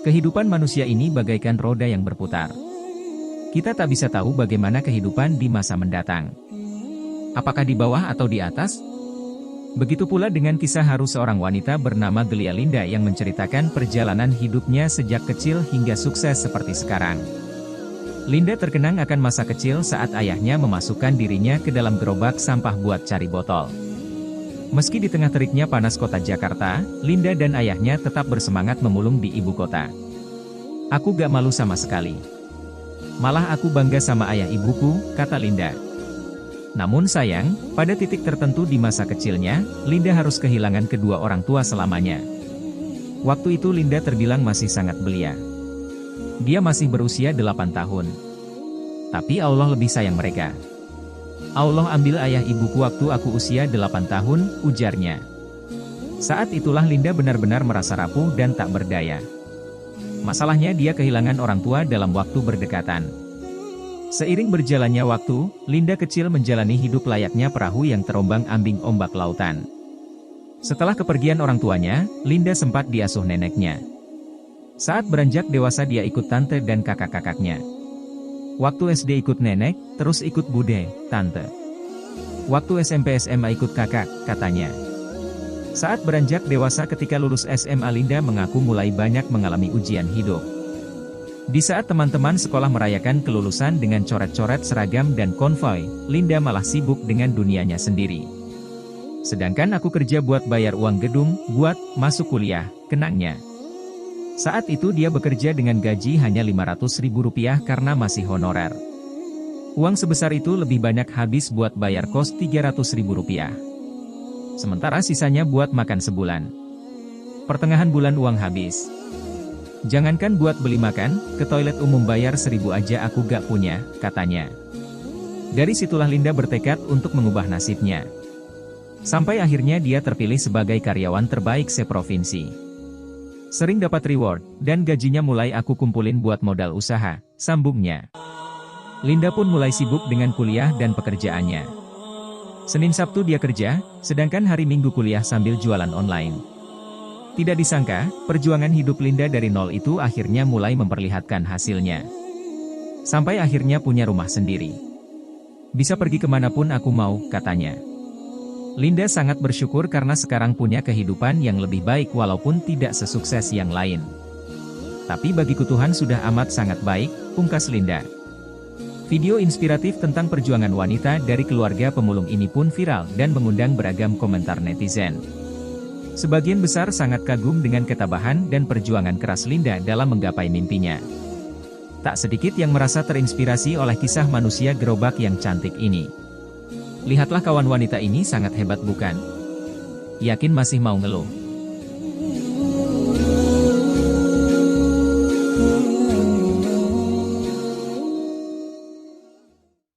Kehidupan manusia ini bagaikan roda yang berputar. Kita tak bisa tahu bagaimana kehidupan di masa mendatang. Apakah di bawah atau di atas? Begitu pula dengan kisah haru seorang wanita bernama Glia Linda yang menceritakan perjalanan hidupnya sejak kecil hingga sukses seperti sekarang. Linda terkenang akan masa kecil saat ayahnya memasukkan dirinya ke dalam gerobak sampah buat cari botol. Meski di tengah teriknya panas kota Jakarta, Linda dan ayahnya tetap bersemangat memulung di ibu kota. "Aku gak malu sama sekali. Malah aku bangga sama ayah ibuku," kata Linda. Namun sayang, pada titik tertentu di masa kecilnya, Linda harus kehilangan kedua orang tua selamanya. Waktu itu Linda terbilang masih sangat belia. Dia masih berusia 8 tahun. Tapi Allah lebih sayang mereka. "Allah ambil ayah ibuku waktu aku usia 8 tahun, ujarnya. Saat itulah Linda benar-benar merasa rapuh dan tak berdaya. Masalahnya dia kehilangan orang tua dalam waktu berdekatan. Seiring berjalannya waktu, Linda kecil menjalani hidup layaknya perahu yang terombang-ambing ombak lautan. Setelah kepergian orang tuanya, Linda sempat diasuh neneknya. Saat beranjak dewasa dia ikut tante dan kakak-kakaknya. Waktu SD ikut nenek, terus ikut bude, tante. Waktu SMP SMA ikut kakak, katanya. Saat beranjak dewasa ketika lulus SMA Linda mengaku mulai banyak mengalami ujian hidup. Di saat teman-teman sekolah merayakan kelulusan dengan coret-coret seragam dan konvoi, Linda malah sibuk dengan dunianya sendiri. "Sedangkan aku kerja buat bayar uang gedung, buat masuk kuliah," kenangnya. Saat itu dia bekerja dengan gaji hanya Rp500.000 karena masih honorer. Uang sebesar itu lebih banyak habis buat bayar kos Rp300.000. Sementara sisanya buat makan sebulan. Pertengahan bulan uang habis. "Jangankan buat beli makan, ke toilet umum bayar 1.000 aja aku gak punya," katanya. Dari situlah Linda bertekad untuk mengubah nasibnya. Sampai akhirnya dia terpilih sebagai karyawan terbaik seprovinsi. "Sering dapat reward, dan gajinya mulai aku kumpulin buat modal usaha," sambungnya. Linda pun mulai sibuk dengan kuliah dan pekerjaannya. Senin Sabtu dia kerja, sedangkan hari Minggu kuliah sambil jualan online. Tidak disangka, perjuangan hidup Linda dari nol itu akhirnya mulai memperlihatkan hasilnya. Sampai akhirnya punya rumah sendiri. "Bisa pergi kemanapun aku mau," katanya. Linda sangat bersyukur karena sekarang punya kehidupan yang lebih baik walaupun tidak sesukses yang lain. "Tapi bagiku Tuhan sudah amat sangat baik," pungkas Linda. Video inspiratif tentang perjuangan wanita dari keluarga pemulung ini pun viral dan mengundang beragam komentar netizen. Sebagian besar sangat kagum dengan ketabahan dan perjuangan keras Linda dalam menggapai mimpinya. Tak sedikit yang merasa terinspirasi oleh kisah manusia gerobak yang cantik ini. "Lihatlah kawan wanita ini sangat hebat bukan? Yakin masih mau ngeluh?"